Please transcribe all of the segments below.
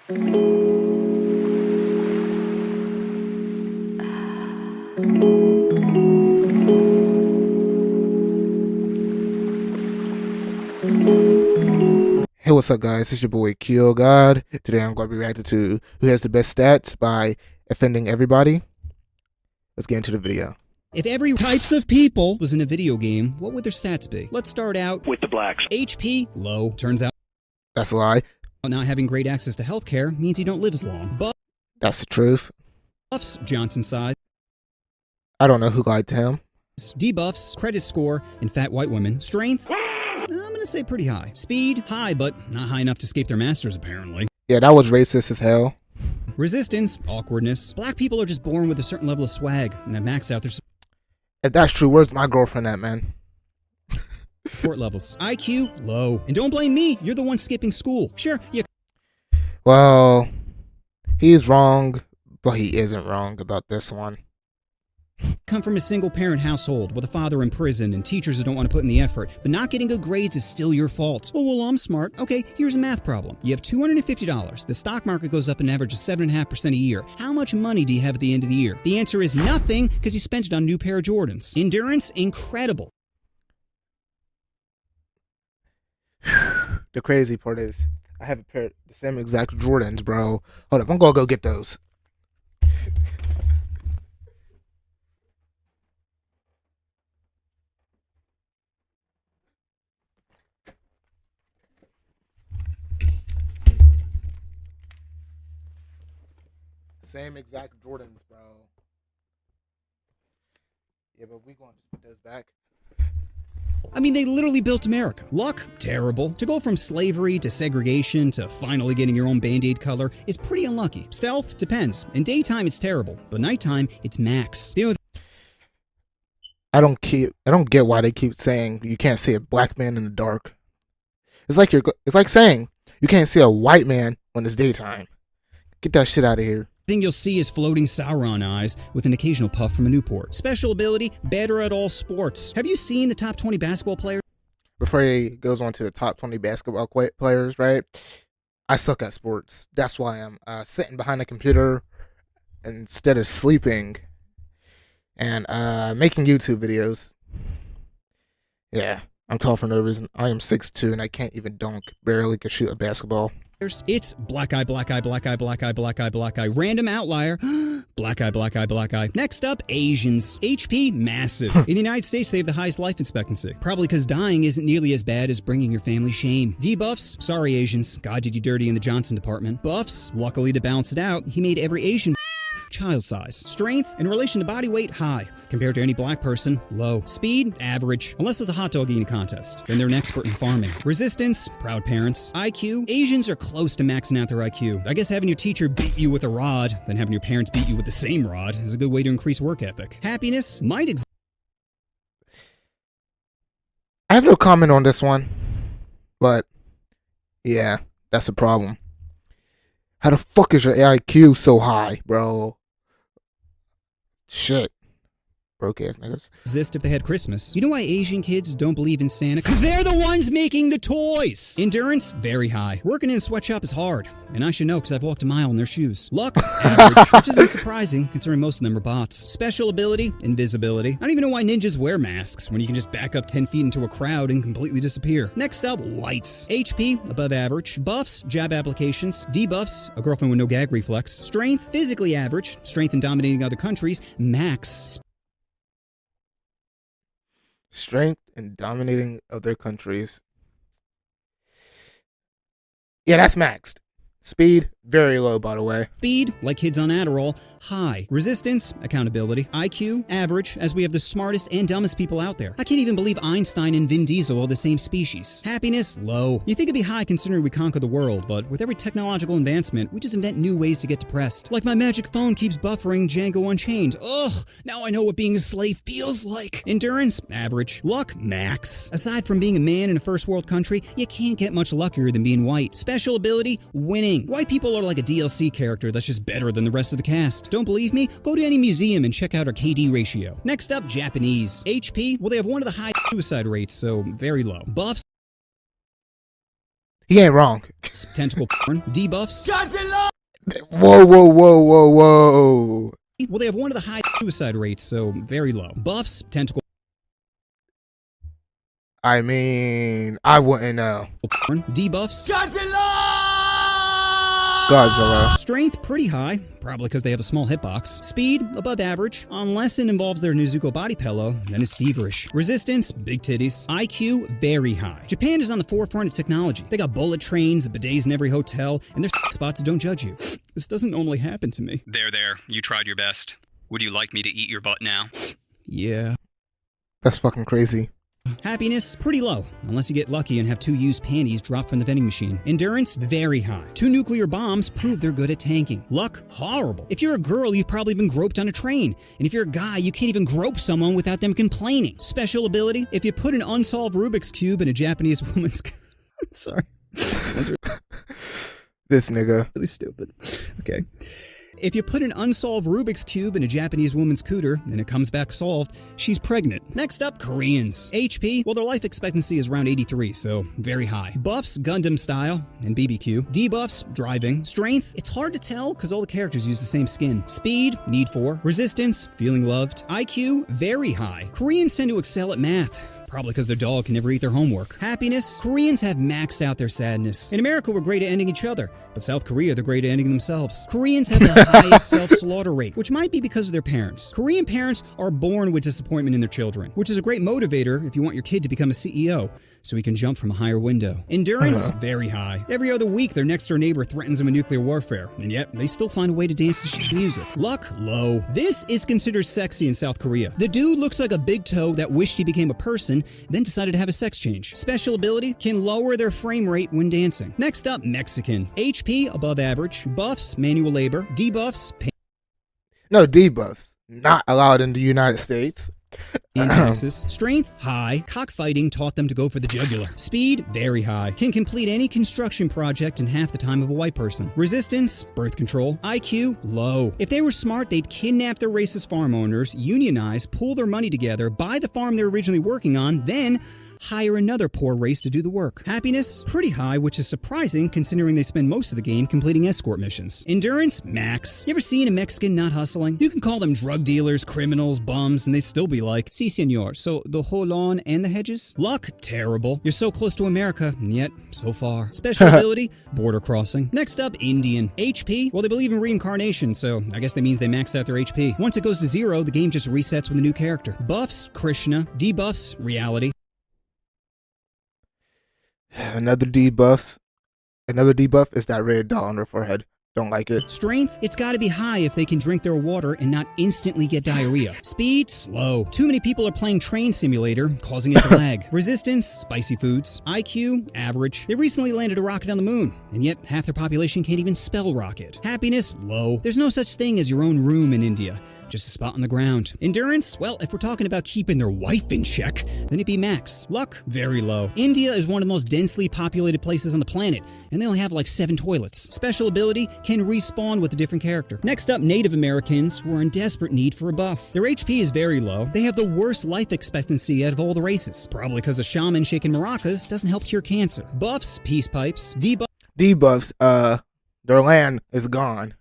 Hey, what's up, guys? It's your boy Kyo God. Today I'm going to be reacting to Who Has the Best Stats by Offending Everybody. Let's get into the video. If every types of people was in a video game, what would their stats be? Let's start out with the blacks. HP, low. Turns out That's a lie. not having great access to healthcare means you don't live as long. That's the truth. Buffs, Johnson size. I don't know who lied to him. Debuffs, credit score, and fat white women. Strength, I'm gonna say pretty high. Speed, high, but not high enough to escape their masters, apparently. Yeah, that was racist as hell. Resistance, awkwardness. Black people are just born with a certain level of swag and have maxed out their If that's true, where's my girlfriend at, man? support levels. IQ, low. And don't blame me, you're the one skipping school. Sure, you Well, he's wrong, but he isn't wrong about this one. come from a single-parent household with a father in prison and teachers who don't want to put in the effort, but not getting good grades is still your fault. Oh, well, I'm smart. Okay, here's a math problem. You have $250. The stock market goes up an average of 7.5% a year. How much money do you have at the end of the year? The answer is nothing, because you spent it on a new pair of Jordans. Endurance, incredible. The crazy part is, I have a pair of the same exact Jordans, bro. Hold up, I'm gonna go get those. Same exact Jordans, bro. Yeah, but we gonna just put those back. I mean, they literally built America. Luck, terrible. To go from slavery to segregation to finally getting your own Band-Aid color is pretty unlucky. Stealth, depends. In daytime, it's terrible, but nighttime, it's max. I don't get why they keep saying you can't see a black man in the dark. It's like saying you can't see a white man when it's daytime. Get that shit out of here. Thing you'll see is floating Sauron eyes with an occasional puff from a Newport. Special ability, better at all sports. Have you seen the top 20 basketball players? Before he goes on to the top 20 basketball players, right? I suck at sports. That's why I'm sitting behind a computer instead of sleeping and making YouTube videos. Yeah, I'm tall for no reason. I am 6'2" and I can't even dunk. Barely can shoot a basketball. It's black eye, black eye, black eye, black eye, black eye, black eye. Random outlier. Black eye, black eye, black eye. Next up, Asians. HP, massive. In the United States, they have the highest life expectancy. Probably because dying isn't nearly as bad as bringing your family shame. Debuffs, sorry Asians. God did you dirty in the Johnson department. Buffs, luckily to balance it out, he made every Asian child size. Strength, in relation to body weight, high. Compared to any black person, low. Speed, average. Unless it's a hot dog eating contest. Then they're an expert in farming. Resistance, proud parents. IQ, Asians are close to maxing out their IQ. I guess having your teacher beat you with a rod, then having your parents beat you with the same rod, is a good way to increase work ethic. Happiness might exist. I have no comment on this one, but yeah, that's a problem. How the fuck is your IQ so high, bro? Shit. Broke ass niggas. Exist if they had Christmas. You know why Asian kids don't believe in Santa? Because they're the ones making the toys! Endurance, very high. Working in a sweatshop is hard. And I should know because I've walked a mile in their shoes. Luck, average. Which isn't surprising considering most of them are bots. Special ability, invisibility. I don't even know why ninjas wear masks when you can just back up 10 feet into a crowd and completely disappear. Next up, whites. HP, above average. Buffs, jab applications. Debuffs, a girlfriend with no gag reflex. Strength, physically average. Strength in dominating other countries, max. Strength in dominating other countries. Yeah, that's maxed. Speed, very low, by the way. Speed, like kids on Adderall, high. Resistance, accountability. IQ, average, as we have the smartest and dumbest people out there. I can't even believe Einstein and Vin Diesel are the same species. Happiness, low. You think it'd be high considering we conquer the world, but with every technological advancement, we just invent new ways to get depressed. Like my magic phone keeps buffering Django Unchained. Ugh, now I know what being a slave feels like. Endurance, average. Luck, max. Aside from being a man in a first world country, you can't get much luckier than being white. Special ability, winning. White people are like a DLC character that's just better than the rest of the cast. Don't believe me? Go to any museum and check out our KD ratio. Next up, Japanese. HP, well, they have one of the highest suicide rates, so very low. Buffs. He ain't wrong. Tentacle porn. Debuffs. Whoa, whoa, whoa, whoa, whoa. Well, they have one of the high suicide rates, so very low. Buffs. Tentacle I mean, I wouldn't know. porn. Debuffs. Godzilla. Strength, pretty high, probably because they have a small hitbox. Speed, above average. Unless it involves their Nezuko body pillow, then it's feverish. Resistance, big titties. IQ, very high. Japan is on the forefront of technology. They got bullet trains, bidets in every hotel, and there's spots that don't judge you. This doesn't normally happen to me. There. You tried your best. Would you like me to eat your butt now? Yeah. That's fucking crazy. Happiness, pretty low, unless you get lucky and have 2 used panties dropped from the vending machine. Endurance, very high. 2 nuclear bombs prove they're good at tanking. Luck, horrible. If you're a girl, you've probably been groped on a train. And if you're a guy, you can't even grope someone without them complaining. Special ability, if you put an unsolved Rubik's Cube in a Japanese woman's... Sorry. This nigga. Really stupid. Okay. If you put an unsolved Rubik's Cube in a Japanese woman's cooter and it comes back solved, she's pregnant. Next up, Koreans. HP, well, their life expectancy is around 83, so very high. Buffs, Gundam style, and BBQ. Debuffs, driving. Strength, it's hard to tell because all the characters use the same skin. Speed, need for. Resistance, feeling loved. IQ, very high. Koreans tend to excel at math. Probably because their dog can never eat their homework. Happiness, Koreans have maxed out their sadness. In America, we're great at ending each other, but South Korea, they're great at ending themselves. Koreans have the highest self-slaughter rate, which might be because of their parents. Korean parents are born with disappointment in their children, which is a great motivator if you want your kid to become a CEO, so he can jump from a higher window. Endurance, very high. Every other week, their next-door neighbor threatens them with nuclear warfare, and yet they still find a way to dance to shit music. Luck, low. This is considered sexy in South Korea. The dude looks like a big toe that wished he became a person, then decided to have a sex change. Special ability, can lower their frame rate when dancing. Next up, Mexicans. HP, above average. Buffs, manual labor. Debuffs, No, debuffs. Not allowed in the United States. in Texas. Strength, high. Cockfighting taught them to go for the jugular. Speed, very high. Can complete any construction project in half the time of a white person. Resistance, birth control. IQ, low. If they were smart, they'd kidnap their racist farm owners, unionize, pool their money together, buy the farm they're originally working on, then hire another poor race to do the work. Happiness, pretty high, which is surprising considering they spend most of the game completing escort missions. Endurance, max. You ever seen a Mexican not hustling? You can call them drug dealers, criminals, bums, and they'd still be like, si senor, so the whole lawn and the hedges? Luck, terrible. You're so close to America, and yet so far. Special ability, border crossing. Next up, Indian. HP, well, they believe in reincarnation, so I guess that means they maxed out their HP. Once it goes to 0, the game just resets with a new character. Buffs, Krishna. Debuffs, reality. Another debuff is that red dot on their forehead. Don't like it. Strength, it's gotta be high if they can drink their water and not instantly get diarrhea. Speed, slow. Too many people are playing Train Simulator, causing it to lag. Resistance, spicy foods. IQ, average. They recently landed a rocket on the moon, and yet half their population can't even spell rocket. Happiness, low. There's no such thing as your own room in India. Just a spot on the ground. Endurance? Well, if we're talking about keeping their wife in check, then it'd be max. Luck? Very low. India is one of the most densely populated places on the planet, and they only have like 7 toilets. Special ability can respawn with a different character. Next up, Native Americans, who are in desperate need for a buff. Their HP is very low. They have the worst life expectancy out of all the races. Probably because a shaman shaking maracas doesn't help cure cancer. Buffs, peace pipes. Debuffs, their land is gone.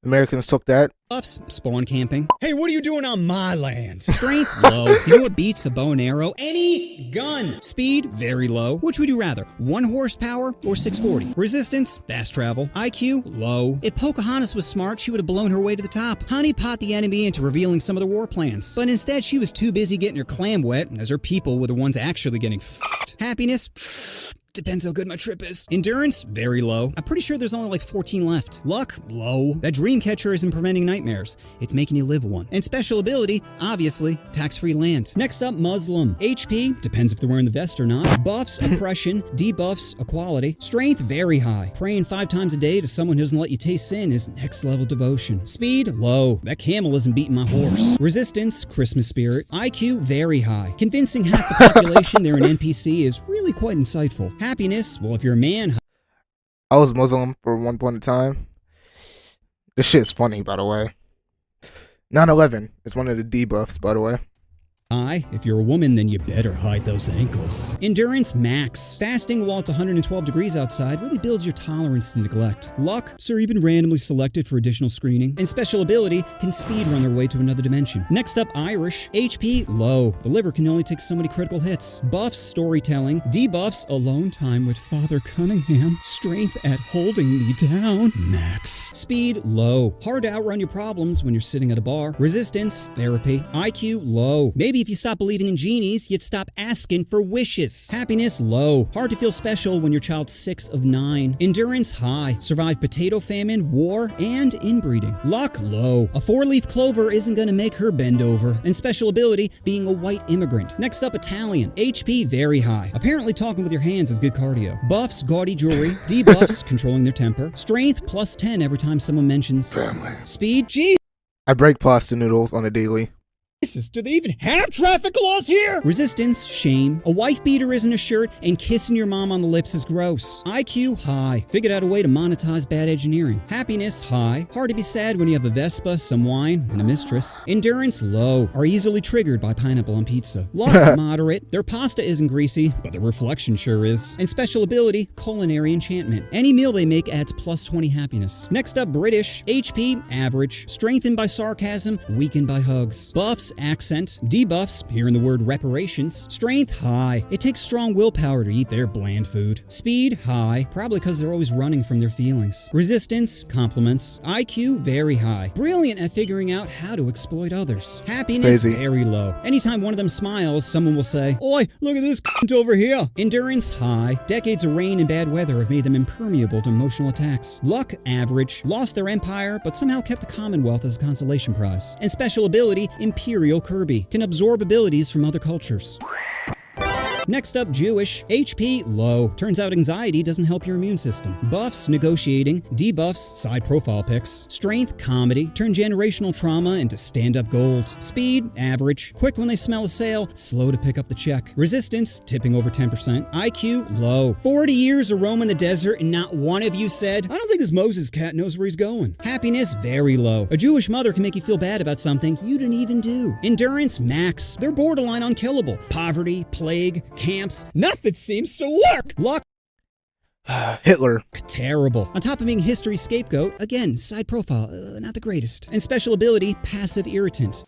Americans took that. Buffs, spawn camping. Hey, what are you doing on my land? Strength, low. You know what beats a bow and arrow? Any gun. Speed, very low. Which would you rather? 1 horsepower or 640? Resistance, fast travel. IQ, low. If Pocahontas was smart, she would have blown her way to the top. Honey pot the enemy into revealing some of their war plans. But instead, she was too busy getting her clam wet, as her people were the ones actually getting f***ed. Happiness, depends how good my trip is. Endurance, very low. I'm pretty sure there's only like 14 left. Luck, low. That dream catcher isn't preventing nightmares. It's making you live one. And special ability, obviously, tax-free land. Next up, Muslim. HP, depends if they're wearing the vest or not. Buffs, oppression. Debuffs, equality. Strength, very high. Praying 5 times a day to someone who doesn't let you taste sin is next level devotion. Speed, low. That camel isn't beating my horse. Resistance, Christmas spirit. IQ, very high. Convincing half the population they're an NPC is really quite insightful. Happiness, well, if you're a man... I was Muslim for one point in time. This shit's funny, by the way. 9/11 is one of the debuffs, by the way. If you're a woman, then you better hide those ankles. Endurance max. Fasting while it's 112 degrees outside really builds your tolerance to neglect. Luck, sir, you've been randomly selected for additional screening. And special ability can speed run their way to another dimension. Next up, Irish. HP low. The liver can only take so many critical hits. Buffs, storytelling. Debuffs, alone time with Father Cunningham. Strength at holding me down. Max. Speed low. Hard to outrun your problems when you're sitting at a bar. Resistance, therapy. IQ low. Maybe if you stop believing in genies, you'd stop asking for wishes. Happiness low. Hard to feel special when your child's 6 of 9. Endurance high. Survive potato famine, war, and inbreeding. Luck low. A 4-leaf clover isn't gonna make her bend over. And special ability, being a white immigrant. Next up, Italian. HP very high. Apparently talking with your hands is good cardio. Buffs, gaudy jewelry. Debuffs, controlling their temper. Strength plus 10 every time someone mentions family. Speed, Jesus, I break pasta noodles on a daily. do they even have traffic laws here? Resistance, shame. A wife beater isn't a shirt, and kissing your mom on the lips is gross. IQ high. Figured out a way to monetize bad engineering. Happiness high. Hard to be sad when you have a Vespa, some wine, and a mistress. Endurance low. Are easily triggered by pineapple on pizza. Luck moderate. Their pasta isn't greasy, but their reflection sure is. And special ability, culinary enchantment. Any meal they make adds plus 20 happiness. Next up, British. HP average. Strengthened by sarcasm, weakened by hugs. Buffs, accent. Debuffs, hearing the word reparations. Strength high. It takes strong willpower to eat their bland food. Speed high, probably because they're always running from their feelings. Resistance, compliments. IQ very high. Brilliant at figuring out how to exploit others. Happiness Crazy. very low. Anytime one of them smiles, someone will say, "Oi, look at this over here." Endurance high. Decades of rain and bad weather have made them impermeable to emotional attacks. Luck average. Lost their empire, but somehow kept the Commonwealth as a consolation prize. And special ability, Imperial Kirby. Can absorb abilities from other cultures. Next up, Jewish. HP low. Turns out anxiety doesn't help your immune system. Buffs, negotiating. Debuffs, side profile pics. Strength, comedy. Turn generational trauma into stand-up gold. Speed, average. Quick when they smell a sale, slow to pick up the check. Resistance, tipping over 10%. IQ, low. 40 years of roaming the desert and not one of you said, "I don't think this Moses cat knows where he's going." Happiness, very low. A Jewish mother can make you feel bad about something you didn't even do. Endurance, max. They're borderline unkillable. Poverty, plague, camps, nothing seems to work. Luck, Hitler. terrible. On top of being history scapegoat, again, side profile, not the greatest. And special ability, passive irritant.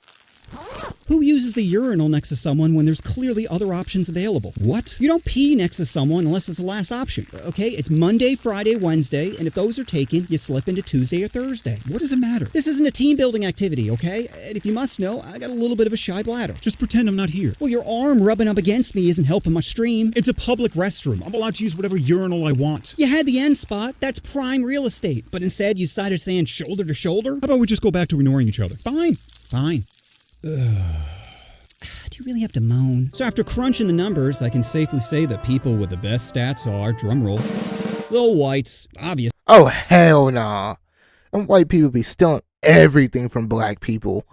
Who uses the urinal next to someone when there's clearly other options available? What? You don't pee next to someone unless it's the last option, okay? It's Monday, Friday, Wednesday, and if those are taken, you slip into Tuesday or Thursday. What does it matter? This isn't a team-building activity, okay? And if you must know, I got a little bit of a shy bladder. Just pretend I'm not here. Well, your arm rubbing up against me isn't helping my stream. It's a public restroom. I'm allowed to use whatever urinal I want. You had the end spot. That's prime real estate. But instead, you decided to stand shoulder to shoulder? How about we just go back to ignoring each other? Fine. Do you really have to moan? So after crunching the numbers, I can safely say that people with the best stats are, drumroll, the whites, obviously. Oh, hell nah. Them white people be stealing everything from black people.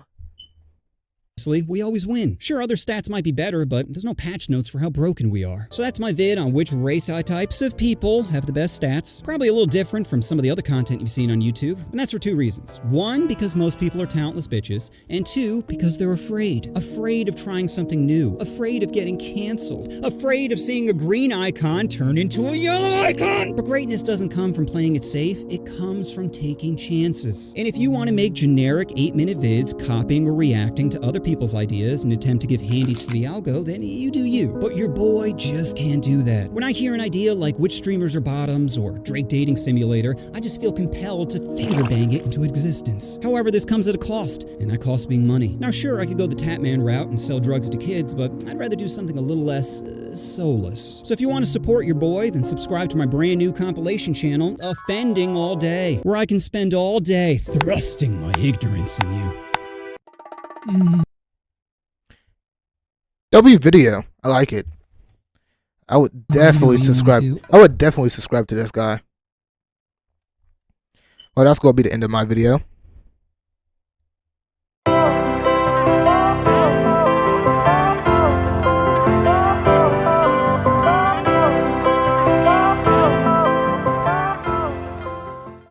We always win. Sure, other stats might be better, but there's no patch notes for how broken we are. So that's my vid on which race types of people have the best stats. Probably a little different from some of the other content you've seen on YouTube. And that's for 2 reasons. 1, because most people are talentless bitches. And 2, because they're afraid. Afraid of trying something new. Afraid of getting canceled. Afraid of seeing a green icon turn into a yellow icon. But greatness doesn't come from playing it safe. It comes from taking chances. And if you want to make generic 8-minute vids copying or reacting to other people's ideas and attempt to give handies to the algo, then you do you. But your boy just can't do that. When I hear an idea like which streamers are bottoms or Drake dating simulator, I just feel compelled to finger bang it into existence. However, this comes at a cost, and that cost being money. Now sure, I could go the Tapman route and sell drugs to kids, but I'd rather do something a little less soulless. So if you want to support your boy, then subscribe to my brand new compilation channel, Offending All Day, where I can spend all day thrusting my ignorance in you. W video. I like it. I would definitely subscribe. I would definitely subscribe to this guy. Well, that's going to be the end of my video.